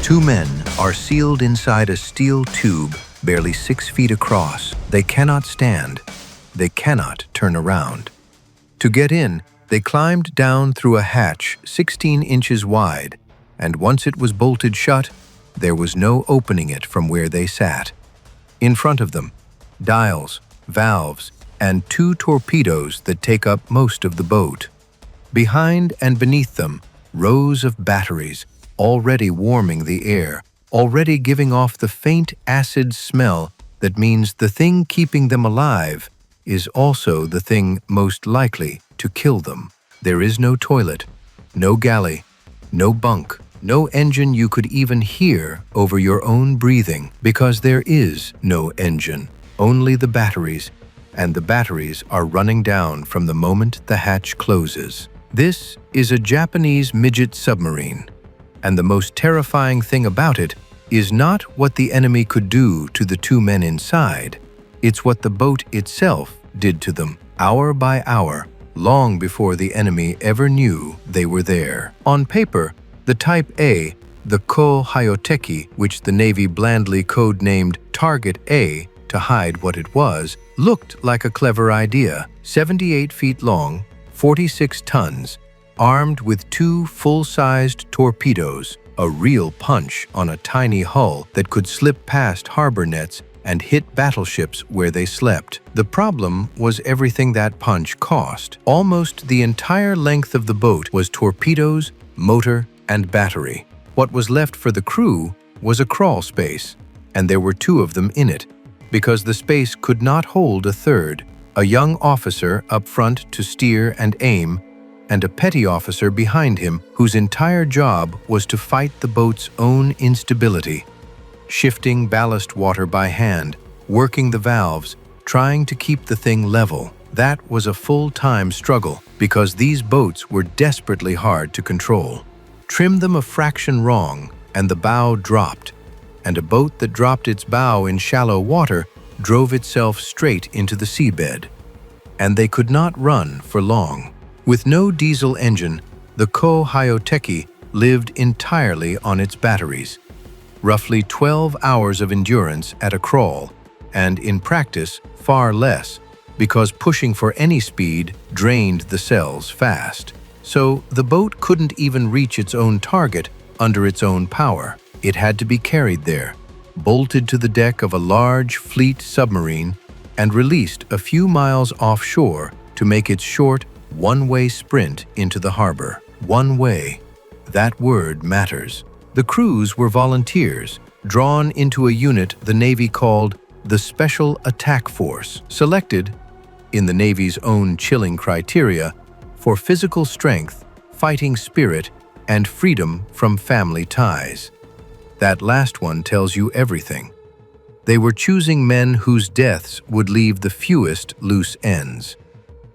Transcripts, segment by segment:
Two men are sealed inside a steel tube barely 6 feet across. They cannot stand. They cannot turn around. To get in, they climbed down through a hatch 16 inches wide, and once it was bolted shut, there was no opening it from where they sat. In front of them, dials, valves, and 2 torpedoes that take up most of the boat. Behind and beneath them, rows of batteries, already warming the air, already giving off the faint acid smell that means the thing keeping them alive is also the thing most likely to kill them. There is no toilet, no galley, no bunk, no engine you could even hear over your own breathing, because there is no engine, only the batteries, and the batteries are running down from the moment the hatch closes. This is a Japanese midget submarine, and the most terrifying thing about it is not what the enemy could do to the 2 men inside. It's what the boat itself did to them, hour by hour, long before the enemy ever knew they were there. On paper, the Type A, the Ko Hayoteki, which the Navy blandly codenamed Target A to hide what it was, looked like a clever idea. 78 feet long, 46 tons, armed with 2 full-sized torpedoes, a real punch on a tiny hull that could slip past harbor nets and hit battleships where they slept. The problem was everything that punch cost. Almost the entire length of the boat was torpedoes, motor, and battery. What was left for the crew was a crawl space, and there were 2 of them in it, because the space could not hold a third. A young officer up front to steer and aim, and a petty officer behind him whose entire job was to fight the boat's own instability, shifting ballast water by hand, working the valves, trying to keep the thing level. That was a full-time struggle, because these boats were desperately hard to control. Trim them a fraction wrong, and the bow dropped, and a boat that dropped its bow in shallow water drove itself straight into the seabed. And they could not run for long. With no diesel engine, the Ko Hayoteki lived entirely on its batteries. Roughly 12 hours of endurance at a crawl, and in practice, far less, because pushing for any speed drained the cells fast. So the boat couldn't even reach its own target under its own power. It had to be carried there, bolted to the deck of a large fleet submarine, and released a few miles offshore to make its short, one-way sprint into the harbor. One way. That word matters. The crews were volunteers, drawn into a unit the Navy called the Special Attack Force, selected, in the Navy's own chilling criteria, for physical strength, fighting spirit, and freedom from family ties. That last one tells you everything. They were choosing men whose deaths would leave the fewest loose ends.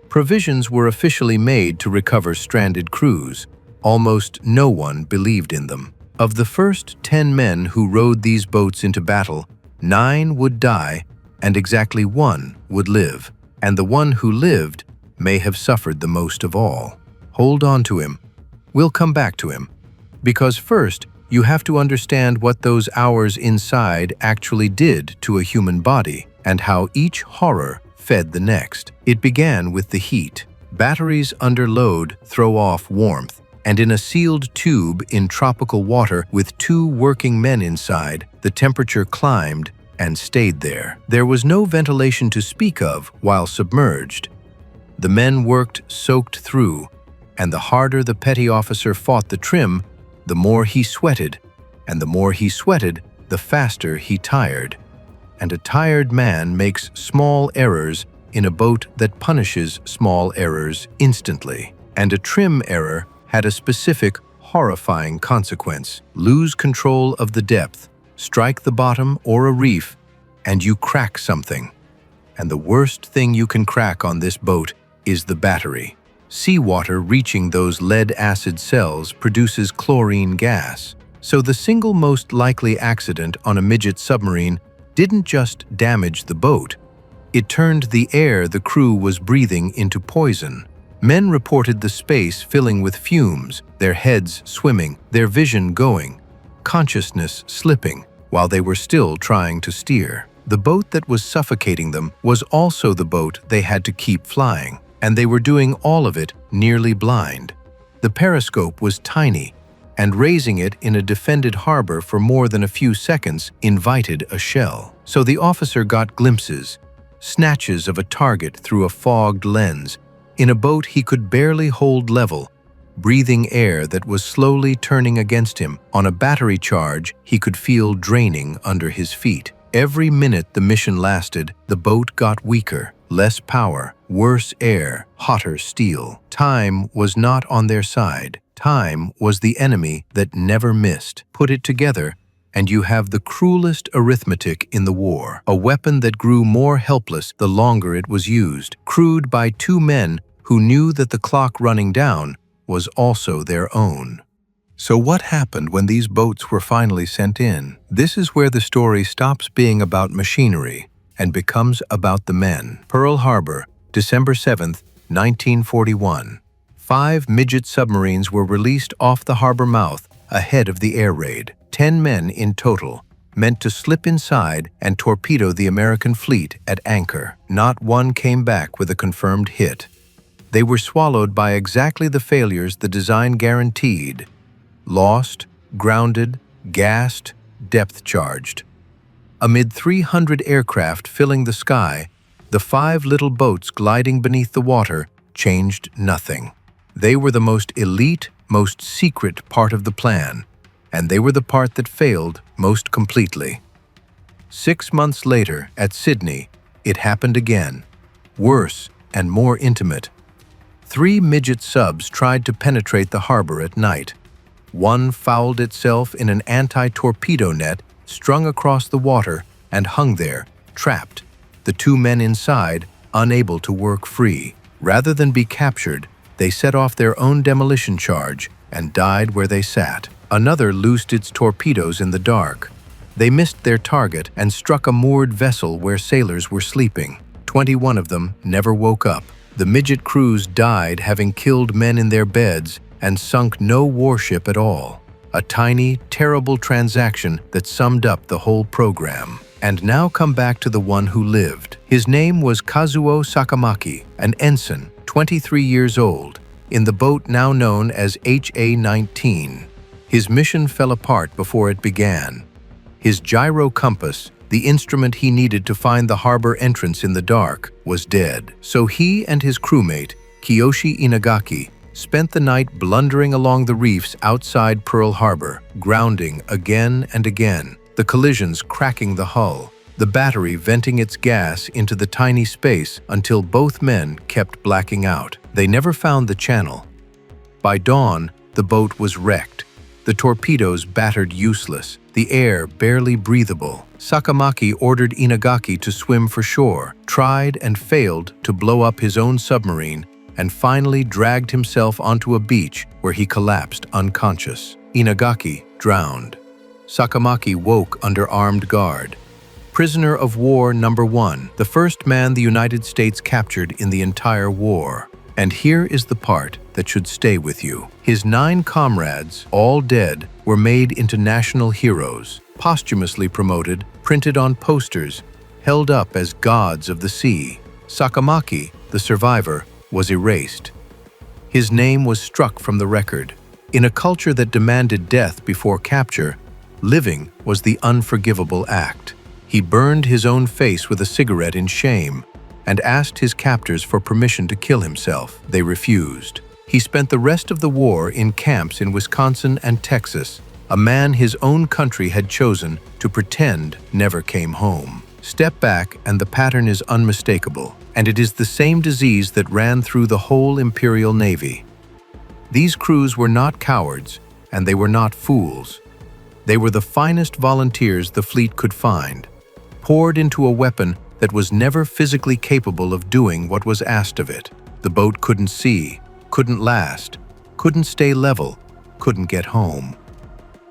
Provisions were officially made to recover stranded crews. Almost no one believed in them. Of the first 10 men who rowed these boats into battle, 9 would die and exactly 1 would live. And the one who lived may have suffered the most of all. Hold on to him. We'll come back to him. Because first, you have to understand what those hours inside actually did to a human body and how each horror fed the next. It began with the heat. Batteries under load throw off warmth, and in a sealed tube in tropical water with 2 working men inside, the temperature climbed and stayed there. There was no ventilation to speak of while submerged. The men worked soaked through, and the harder the petty officer fought the trim, the more he sweated, and the more he sweated, the faster he tired. And a tired man makes small errors in a boat that punishes small errors instantly. And a trim error had a specific, horrifying consequence. Lose control of the depth, strike the bottom or a reef, and you crack something. And the worst thing you can crack on this boat is the battery. Seawater reaching those lead-acid cells produces chlorine gas. So the single most likely accident on a midget submarine didn't just damage the boat. It turned the air the crew was breathing into poison. Men reported the space filling with fumes, their heads swimming, their vision going. consciousness slipping while they were still trying to steer. The boat that was suffocating them was also the boat they had to keep flying, and they were doing all of it nearly blind. The Periscope was tiny, and raising it in a defended harbor for more than a few seconds invited a shell. So the officer got glimpses, snatches of a target through a fogged lens, in a boat he could barely hold level, breathing air that was slowly turning against him on a battery charge he could feel draining under his feet. Every minute the mission lasted, the boat got weaker, less power, worse air, hotter steel. Time was not on their side. Time was the enemy that never missed. Put it together, and you have the cruelest arithmetic in the war, a weapon that grew more helpless the longer it was used, crewed by two men who knew that the clock running down was also their own. So what happened when these boats were finally sent in? This is where the story stops being about machinery and becomes about the men. Pearl Harbor, December 7th, 1941. 5 midget submarines were released off the harbor mouth ahead of the air raid. 10 men in total, meant to slip inside and torpedo the American fleet at anchor. Not one came back with a confirmed hit. They were swallowed by exactly the failures the design guaranteed: lost, grounded, gassed, depth-charged. Amid 300 aircraft filling the sky, the 5 little boats gliding beneath the water changed nothing. They were the most elite, most secret part of the plan, and they were the part that failed most completely. 6 months later, at Sydney, it happened again, worse and more intimate. 3 midget subs tried to penetrate the harbor at night. One fouled itself in an anti-torpedo net strung across the water and hung there, trapped, the 2 men inside unable to work free. Rather than be captured, they set off their own demolition charge and died where they sat. Another loosed its torpedoes in the dark. They missed their target and struck a moored vessel where sailors were sleeping. 21 of them never woke up. The midget crews died having killed men in their beds and sunk no warship at all. A tiny, terrible transaction that summed up the whole program. And now come back to the one who lived. His name was Kazuo Sakamaki, an ensign, 23 years old, in the boat now known as HA-19. His mission fell apart before it began. His gyro compass, the instrument he needed to find the harbor entrance in the dark, was dead. So he and his crewmate, Kiyoshi Inagaki, spent the night blundering along the reefs outside Pearl Harbor, grounding again and again, the collisions cracking the hull, the battery venting its gas into the tiny space until both men kept blacking out. They never found the channel. By dawn, the boat was wrecked, the torpedoes battered useless, the air barely breathable. Sakamaki ordered Inagaki to swim for shore, tried and failed to blow up his own submarine, and finally dragged himself onto a beach where he collapsed unconscious. Inagaki drowned. Sakamaki woke under armed guard. Prisoner of war number 1, the first man the United States captured in the entire war. And here is the part that should stay with you. His 9 comrades, all dead, were made into national heroes, posthumously promoted, printed on posters, held up as gods of the sea. Sakamaki, the survivor, was erased. His name was struck from the record. In a culture that demanded death before capture, living was the unforgivable act. He burned his own face with a cigarette in shame and asked his captors for permission to kill himself. They refused. He spent the rest of the war in camps in Wisconsin and Texas, a man his own country had chosen to pretend never came home. Step back and the pattern is unmistakable, and it is the same disease that ran through the whole Imperial Navy. These crews were not cowards, and they were not fools. They were the finest volunteers the fleet could find, poured into a weapon that was never physically capable of doing what was asked of it. The boat couldn't see, couldn't last, couldn't stay level, couldn't get home.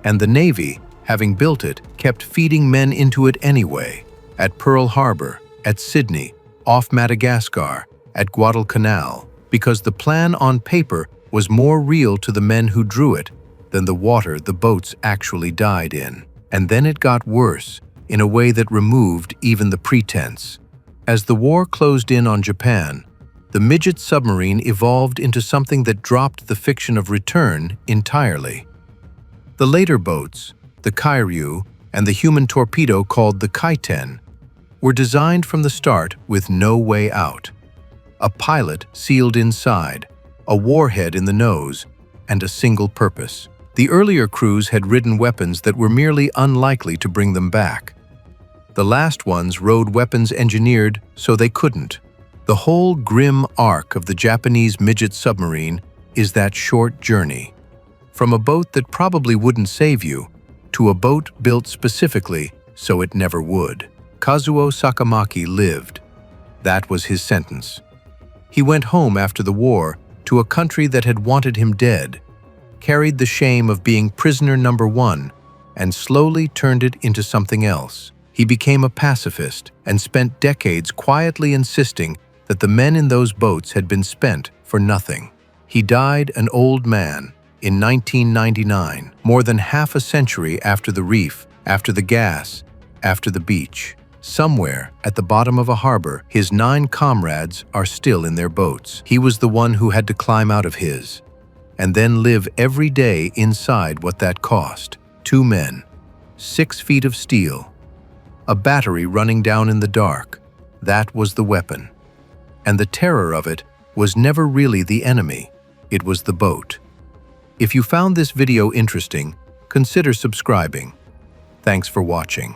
And the Navy, having built it, kept feeding men into it anyway. At Pearl Harbor, at Sydney, off Madagascar, at Guadalcanal, because the plan on paper was more real to the men who drew it than the water the boats actually died in. And then it got worse, in a way that removed even the pretense. As the war closed in on Japan, the Midget Submarine evolved into something that dropped the fiction of return entirely. The later boats, the Kairyu and the human torpedo called the Kaiten, were designed from the start with no way out. A pilot sealed inside, a warhead in the nose, and a single purpose. The earlier crews had ridden weapons that were merely unlikely to bring them back. The last ones rode weapons engineered so they couldn't. The whole grim arc of the Japanese Midget Submarine is that short journey. From a boat that probably wouldn't save you, to a boat built specifically so it never would. Kazuo Sakamaki lived. That was his sentence. He went home after the war to a country that had wanted him dead, carried the shame of being prisoner number one, and slowly turned it into something else. He became a pacifist and spent decades quietly insisting that the men in those boats had been spent for nothing. He died an old man in 1999, more than half a century after the reef, after the gas, after the beach. Somewhere at the bottom of a harbor, his 9 comrades are still in their boats. He was the one who had to climb out of his, and then live every day inside what that cost. 2 men, 6 feet of steel, a battery running down in the dark. That was the weapon. And the terror of it was never really the enemy, it was the boat. If you found this video interesting, consider subscribing. Thanks for watching.